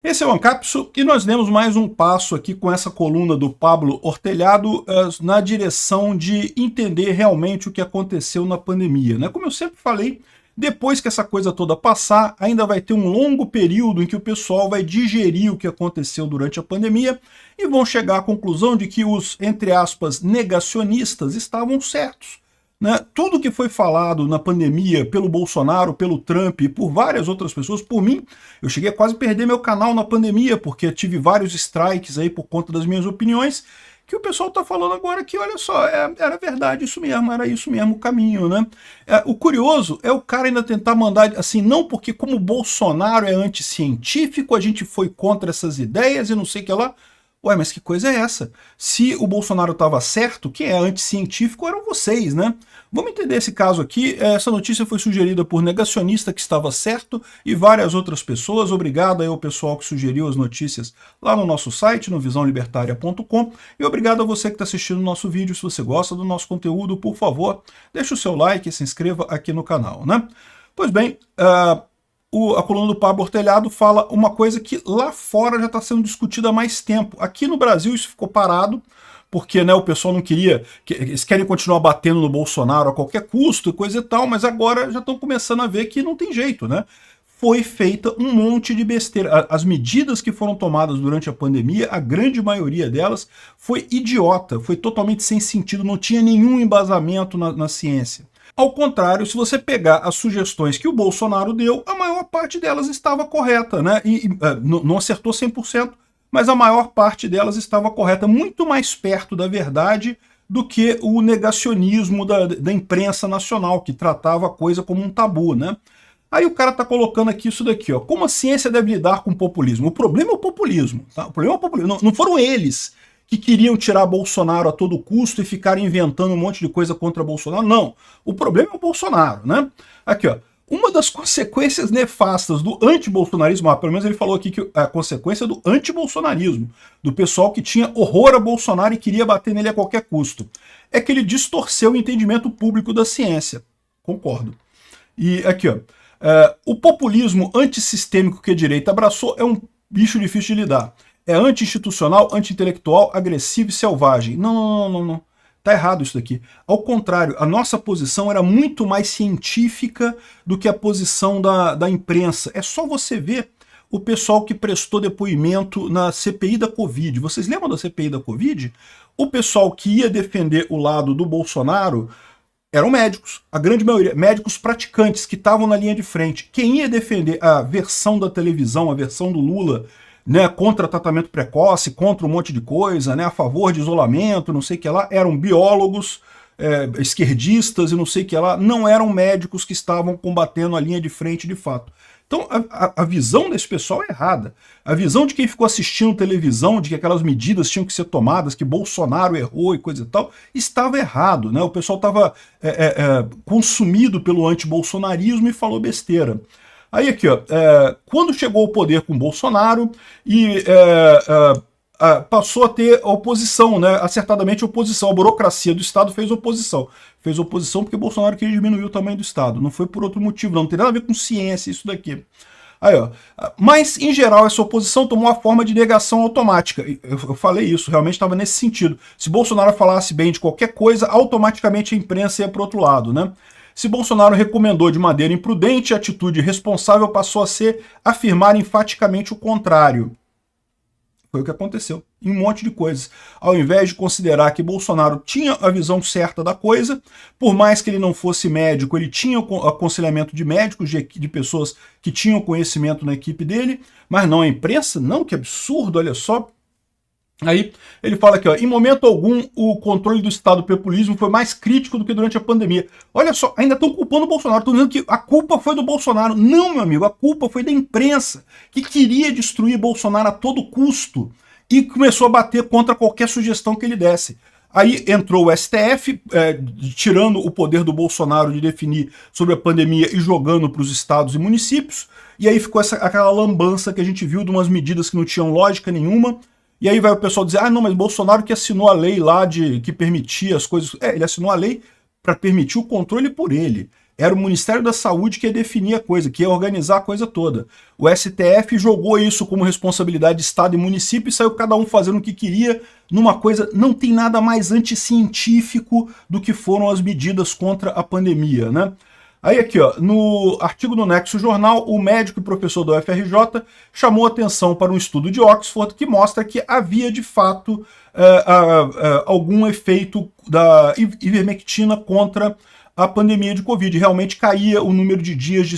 Esse é o Ancapso e nós demos mais um passo aqui com essa coluna do Pablo Hortelhado na direção de entender realmente o que aconteceu na pandemia, né? Como eu sempre falei, depois que essa coisa toda passar, ainda vai ter um longo período em que o pessoal vai digerir o que aconteceu durante a pandemia e vão chegar à conclusão de que os, entre aspas, negacionistas estavam certos. Né? Tudo que foi falado na pandemia pelo Bolsonaro, pelo Trump e por várias outras pessoas, por mim, eu cheguei a quase perder meu canal na pandemia, porque tive vários strikes aí por conta das minhas opiniões, que o pessoal está falando agora que, olha só, era verdade isso mesmo, era isso mesmo o caminho, né? O curioso é o cara ainda tentar mandar, assim, não porque como o Bolsonaro é anticientífico, a gente foi contra essas ideias e não sei o que lá. Ué, mas que coisa é essa? Se o Bolsonaro estava certo, quem é anticientífico eram vocês, né? Vamos entender esse caso aqui. Essa notícia foi sugerida por negacionista que estava certo e várias outras pessoas. Obrigado aí ao pessoal que sugeriu as notícias lá no nosso site, no visãolibertaria.com. E obrigado a você que está assistindo o nosso vídeo. Se você gosta do nosso conteúdo, por favor, deixe o seu like e se inscreva aqui no canal, né? Pois bem, a coluna do Pablo Hortelhado fala uma coisa que lá fora já está sendo discutida há mais tempo. Aqui no Brasil isso ficou parado, porque né, o pessoal não queria, eles querem continuar batendo no Bolsonaro a qualquer custo e coisa e tal, mas agora já estão começando a ver que não tem jeito, né? Foi feita um monte de besteira. As medidas que foram tomadas durante a pandemia, a grande maioria delas foi idiota, foi totalmente sem sentido, não tinha nenhum embasamento na ciência. Ao contrário, se você pegar as sugestões que o Bolsonaro deu, a maior parte delas estava correta, né? Não acertou 100%, mas a maior parte delas estava correta, muito mais perto da verdade do que o negacionismo da imprensa nacional, que tratava a coisa como um tabu, né? Aí o cara tá colocando aqui isso daqui, ó. Como a ciência deve lidar com o populismo? O problema é o populismo, tá? O problema é o populismo. Não foram eles que queriam tirar Bolsonaro a todo custo e ficarem inventando um monte de coisa contra Bolsonaro. Não. O problema é o Bolsonaro, né? Aqui, ó. Uma das consequências nefastas do antibolsonarismo, pelo menos ele falou aqui que a consequência do antibolsonarismo, do pessoal que tinha horror a Bolsonaro e queria bater nele a qualquer custo, é que ele distorceu o entendimento público da ciência. Concordo. E aqui, ó. O populismo antissistêmico que a direita abraçou é um bicho difícil de lidar. É anti-institucional, anti-intelectual, agressivo e selvagem. Não. Tá errado isso daqui. Ao contrário, a nossa posição era muito mais científica do que a posição da imprensa. É só você ver o pessoal que prestou depoimento na CPI da Covid. Vocês lembram da CPI da Covid? O pessoal que ia defender o lado do Bolsonaro eram médicos, a grande maioria, médicos praticantes que estavam na linha de frente. Quem ia defender a versão da televisão, a versão do Lula, né, contra tratamento precoce, contra um monte de coisa, né, a favor de isolamento, não sei o que lá, eram biólogos, esquerdistas e não sei o que lá, não eram médicos que estavam combatendo a linha de frente de fato. Então a visão desse pessoal é errada. A visão de quem ficou assistindo televisão, de que aquelas medidas tinham que ser tomadas, que Bolsonaro errou e coisa e tal, estava errado, né? O pessoal estava consumido pelo antibolsonarismo e falou besteira. Aí aqui, ó, quando chegou ao poder com Bolsonaro e passou a ter oposição, né? Acertadamente oposição. A burocracia do Estado fez oposição. Fez oposição porque Bolsonaro queria diminuir o tamanho do Estado. Não foi por outro motivo, não tem nada a ver com ciência isso daqui. Aí, ó. Mas, em geral, essa oposição tomou a forma de negação automática. Eu falei isso, realmente estava nesse sentido. Se Bolsonaro falasse bem de qualquer coisa, automaticamente a imprensa ia para o outro lado, né? Se Bolsonaro recomendou de maneira imprudente, a atitude responsável passou a ser afirmar enfaticamente o contrário. Foi o que aconteceu em um monte de coisas. Ao invés de considerar que Bolsonaro tinha a visão certa da coisa, por mais que ele não fosse médico, ele tinha o aconselhamento de médicos, de pessoas que tinham conhecimento na equipe dele, mas não a imprensa, não, que absurdo, olha só. Aí ele fala aqui, ó, em momento algum o controle do Estado do populismo foi mais crítico do que durante a pandemia. Olha só, ainda estão culpando o Bolsonaro, estão dizendo que a culpa foi do Bolsonaro. Não, meu amigo, a culpa foi da imprensa, que queria destruir Bolsonaro a todo custo e começou a bater contra qualquer sugestão que ele desse. Aí entrou o STF, tirando o poder do Bolsonaro de definir sobre a pandemia e jogando para os estados e municípios, e aí ficou aquela lambança que a gente viu de umas medidas que não tinham lógica nenhuma. E aí vai o pessoal dizer, não, mas Bolsonaro que assinou a lei lá que permitia as coisas. Ele assinou a lei para permitir o controle por ele. Era o Ministério da Saúde que ia definir a coisa, que ia organizar a coisa toda. O STF jogou isso como responsabilidade de Estado e município e saiu cada um fazendo o que queria numa coisa... Não tem nada mais anticientífico do que foram as medidas contra a pandemia, né? Aí aqui, ó, no artigo do Nexo Jornal, o médico e professor do UFRJ chamou atenção para um estudo de Oxford que mostra que havia, de fato, algum efeito da ivermectina contra a pandemia de Covid. Realmente caía o número de dias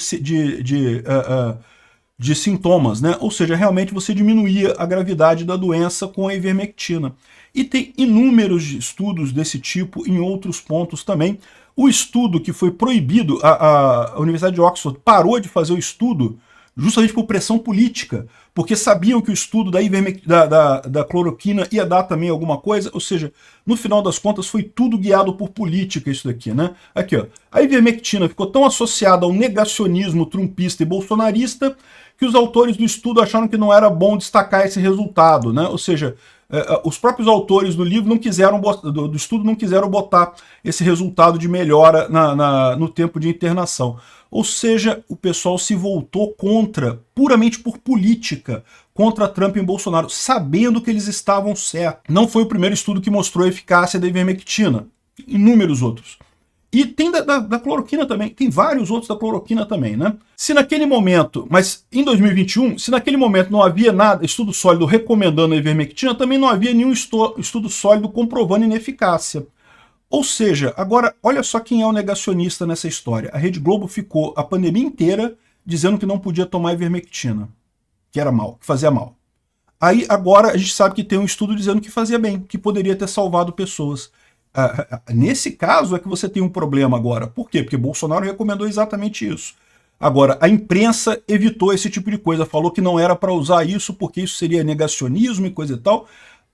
de sintomas, né? Ou seja, realmente você diminuía a gravidade da doença com a ivermectina. E tem inúmeros estudos desse tipo em outros pontos também. O estudo que foi proibido, a Universidade de Oxford parou de fazer o estudo justamente por pressão política, porque sabiam que o estudo da cloroquina ia dar também alguma coisa, ou seja, no final das contas foi tudo guiado por política isso daqui, né? Aqui, ó, a ivermectina ficou tão associada ao negacionismo trumpista e bolsonarista que os autores do estudo acharam que não era bom destacar esse resultado, né? Ou seja, os próprios autores do livro do estudo não quiseram botar esse resultado de melhora no tempo de internação. Ou seja, o pessoal se voltou contra, puramente por política, contra Trump e Bolsonaro, sabendo que eles estavam certos. Não foi o primeiro estudo que mostrou a eficácia da ivermectina, inúmeros outros. E tem da cloroquina também, tem vários outros da cloroquina também, né? Se naquele momento, mas em 2021, se naquele momento não havia nada, estudo sólido recomendando a ivermectina, também não havia nenhum estudo sólido comprovando ineficácia. Ou seja, agora, olha só quem é o negacionista nessa história. A Rede Globo ficou a pandemia inteira dizendo que não podia tomar ivermectina, que era mal, que fazia mal. Aí agora a gente sabe que tem um estudo dizendo que fazia bem, que poderia ter salvado pessoas. Nesse caso é que você tem um problema agora. Por quê? Porque Bolsonaro recomendou exatamente isso. Agora, a imprensa evitou esse tipo de coisa, falou que não era para usar isso porque isso seria negacionismo e coisa e tal.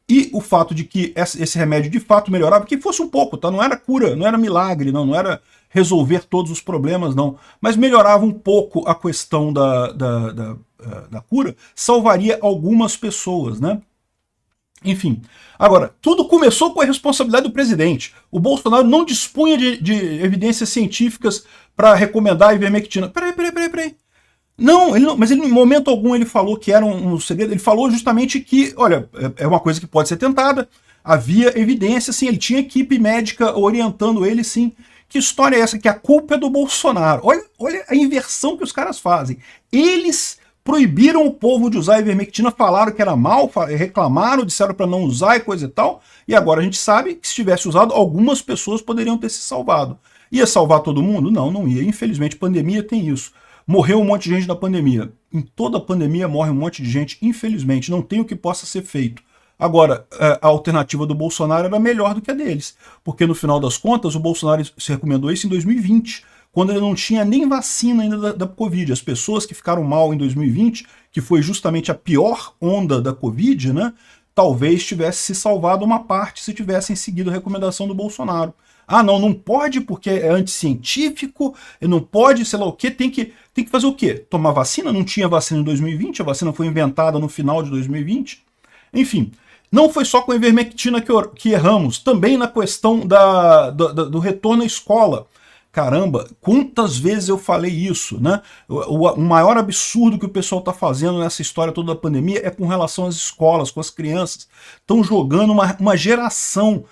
E o fato de que esse remédio de fato melhorava, que fosse um pouco, tá? Não era cura, não era milagre, não era resolver todos os problemas, não. Mas melhorava um pouco a questão da cura, salvaria algumas pessoas, né? Enfim, agora, tudo começou com a responsabilidade do presidente. O Bolsonaro não dispunha de evidências científicas para recomendar a ivermectina. Peraí. Não, mas ele, em momento algum ele falou que era um segredo. Ele falou justamente que, olha, é uma coisa que pode ser tentada. Havia evidência, sim, ele tinha equipe médica orientando ele, sim. Que história é essa? Que a culpa é do Bolsonaro. Olha a inversão que os caras fazem. Eles proibiram o povo de usar a ivermectina, falaram que era mal, reclamaram, disseram para não usar e coisa e tal, e agora a gente sabe que se tivesse usado, algumas pessoas poderiam ter se salvado. Ia salvar todo mundo? Não, não ia. Infelizmente, pandemia tem isso. Morreu um monte de gente na pandemia. Em toda pandemia morre um monte de gente, infelizmente. Não tem o que possa ser feito. Agora, a alternativa do Bolsonaro era melhor do que a deles, porque no final das contas o Bolsonaro se recomendou isso em 2020, quando ele não tinha nem vacina ainda da Covid. As pessoas que ficaram mal em 2020, que foi justamente a pior onda da Covid, né, talvez tivesse se salvado uma parte se tivessem seguido a recomendação do Bolsonaro. Ah, não pode porque é anticientífico, não pode, sei lá o quê, tem que fazer o quê? Tomar vacina? Não tinha vacina em 2020, a vacina foi inventada no final de 2020. Enfim, não foi só com a ivermectina que erramos, também na questão do retorno à escola. Caramba, quantas vezes eu falei isso, né? O maior absurdo que o pessoal está fazendo nessa história toda da pandemia é com relação às escolas, com as crianças. Estão jogando uma geração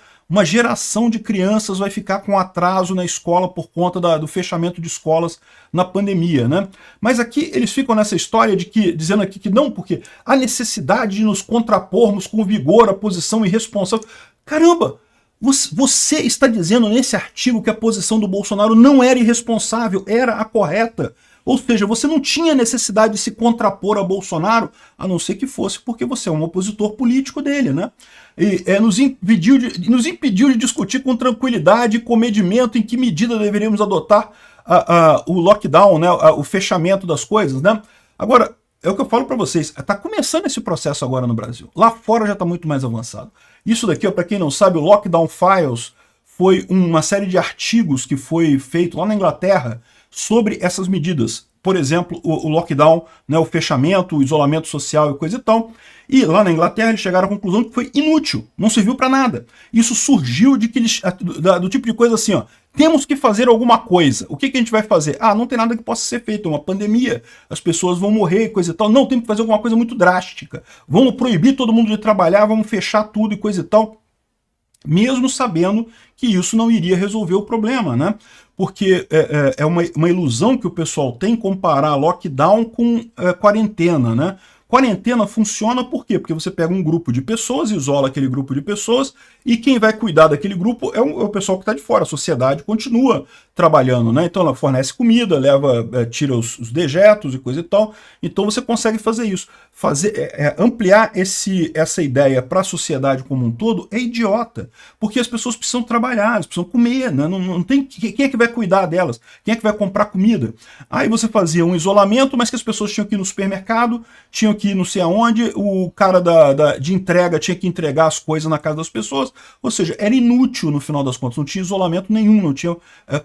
de crianças vai ficar com atraso na escola por conta do fechamento de escolas na pandemia, né? Mas aqui eles ficam nessa história dizendo aqui que não, porque a necessidade de nos contrapormos com vigor à posição irresponsável. Caramba! Você está dizendo nesse artigo que a posição do Bolsonaro não era irresponsável, era a correta. Ou seja, você não tinha necessidade de se contrapor a Bolsonaro, a não ser que fosse porque você é um opositor político dele, né? E nos impediu de discutir com tranquilidade e comedimento em que medida deveríamos adotar o lockdown, né? O fechamento das coisas, né? Agora, é o que eu falo para vocês, está começando esse processo agora no Brasil. Lá fora já está muito mais avançado. Isso daqui, para quem não sabe, o Lockdown Files foi uma série de artigos que foi feito lá na Inglaterra sobre essas medidas. por exemplo, o lockdown, né, o fechamento, o isolamento social e coisa e tal. E lá na Inglaterra eles chegaram à conclusão que foi inútil, não serviu para nada. Isso surgiu de que eles, do tipo de coisa assim, ó, temos que fazer alguma coisa. O que a gente vai fazer? Ah, não tem nada que possa ser feito, é uma pandemia, as pessoas vão morrer e coisa e tal. Não, temos que fazer alguma coisa muito drástica. Vamos proibir todo mundo de trabalhar, vamos fechar tudo e coisa e tal. Mesmo sabendo que isso não iria resolver o problema, né? Porque é uma ilusão que o pessoal tem comparar lockdown com quarentena, né? Quarentena funciona por quê? Porque você pega um grupo de pessoas, isola aquele grupo de pessoas, e quem vai cuidar daquele grupo é o pessoal que está de fora. A sociedade continua trabalhando, né? Então ela fornece comida, tira os dejetos e coisa e tal. Então você consegue fazer isso. Ampliar essa ideia para a sociedade como um todo é idiota, porque as pessoas precisam trabalhar, elas precisam comer, né? Não tem, quem é que vai cuidar delas? Quem é que vai comprar comida? Aí você fazia um isolamento, mas que as pessoas tinham que ir no supermercado, tinham que ir não sei aonde, o cara de entrega tinha que entregar as coisas na casa das pessoas, ou seja, era inútil no final das contas, não tinha isolamento nenhum, não tinha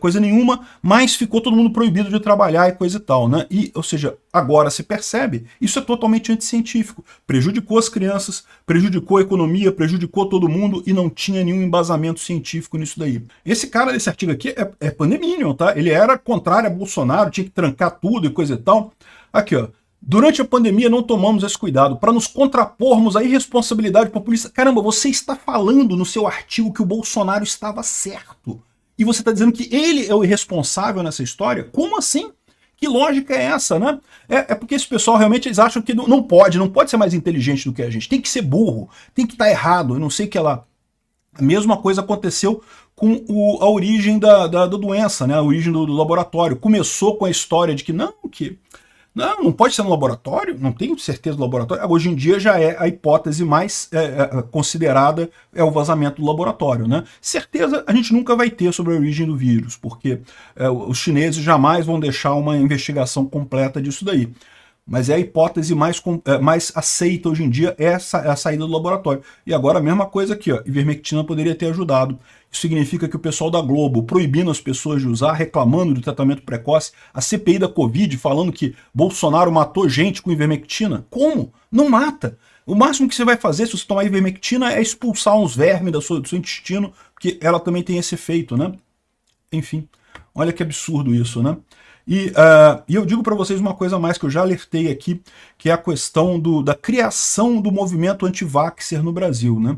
coisa nenhuma, mas ficou todo mundo proibido de trabalhar e coisa e tal, né? E, ou seja, agora se percebe, isso é totalmente anticientífico, prejudicou as crianças, prejudicou a economia, prejudicou todo mundo e não tinha nenhum embasamento científico nisso daí. Esse cara desse artigo aqui é pandeminion, tá? Ele era contrário a Bolsonaro, tinha que trancar tudo e coisa e tal. Aqui, ó. Durante a pandemia não tomamos esse cuidado para nos contrapormos à irresponsabilidade populista. Caramba, você está falando no seu artigo que o Bolsonaro estava certo. E você está dizendo que ele é o irresponsável nessa história? Como assim? Que lógica é essa, né? É porque esse pessoal realmente eles acham que não pode ser mais inteligente do que a gente. Tem que ser burro, tem que estar errado, eu não sei o que lá. A mesma coisa aconteceu com a origem da doença, né? A origem do laboratório. Começou com a história de que não pode ser no laboratório, não tenho certeza do laboratório. Hoje em dia já é a hipótese mais considerada, é o vazamento do laboratório, né? Certeza a gente nunca vai ter sobre a origem do vírus, porque os chineses jamais vão deixar uma investigação completa disso daí. Mas é a hipótese mais aceita hoje em dia, é a saída do laboratório. E agora a mesma coisa aqui, ó, ivermectina poderia ter ajudado. Isso significa que o pessoal da Globo, proibindo as pessoas de usar, reclamando do tratamento precoce, a CPI da Covid falando que Bolsonaro matou gente com ivermectina. Como? Não mata. O máximo que você vai fazer se você tomar ivermectina é expulsar uns vermes do seu intestino, porque ela também tem esse efeito, né? Enfim, olha que absurdo isso, né? E eu digo para vocês uma coisa a mais que eu já alertei aqui, que é a questão da criação do movimento anti-vaxxer no Brasil, né?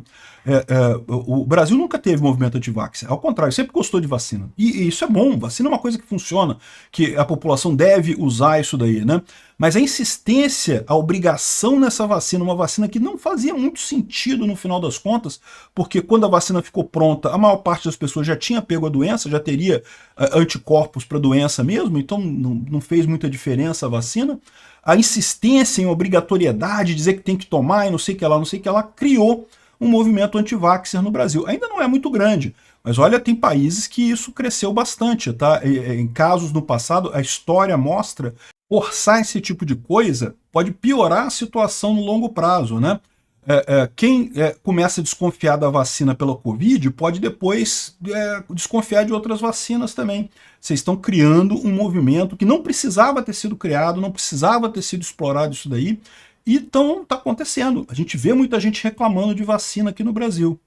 O Brasil nunca teve movimento anti-vaxxer, ao contrário, sempre gostou de vacina. E isso é bom, vacina é uma coisa que funciona, que a população deve usar isso daí, né? Mas a insistência, a obrigação nessa vacina, uma vacina que não fazia muito sentido no final das contas, porque quando a vacina ficou pronta, a maior parte das pessoas já tinha pego a doença, já teria anticorpos para a doença mesmo, então não fez muita diferença a vacina. A insistência em obrigatoriedade, dizer que tem que tomar e não sei o que lá, criou um movimento anti-vaxxer no Brasil. Ainda não é muito grande, mas olha, tem países que isso cresceu bastante, tá? Em casos no passado, a história mostra forçar esse tipo de coisa pode piorar a situação no longo prazo, né? Quem começa a desconfiar da vacina pela Covid pode depois desconfiar de outras vacinas também. Vocês estão criando um movimento que não precisava ter sido criado, não precisava ter sido explorado isso daí, e então está acontecendo. A gente vê muita gente reclamando de vacina aqui no Brasil.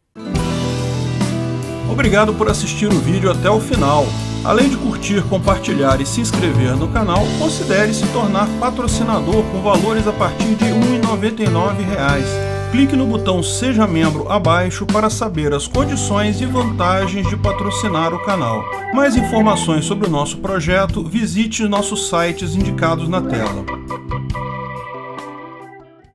Obrigado por assistir o vídeo até o final. Além de curtir, compartilhar e se inscrever no canal, considere se tornar patrocinador com valores a partir de R$ 1,99. Clique no botão Seja Membro abaixo para saber as condições e vantagens de patrocinar o canal. Mais informações sobre o nosso projeto, visite nossos sites indicados na tela.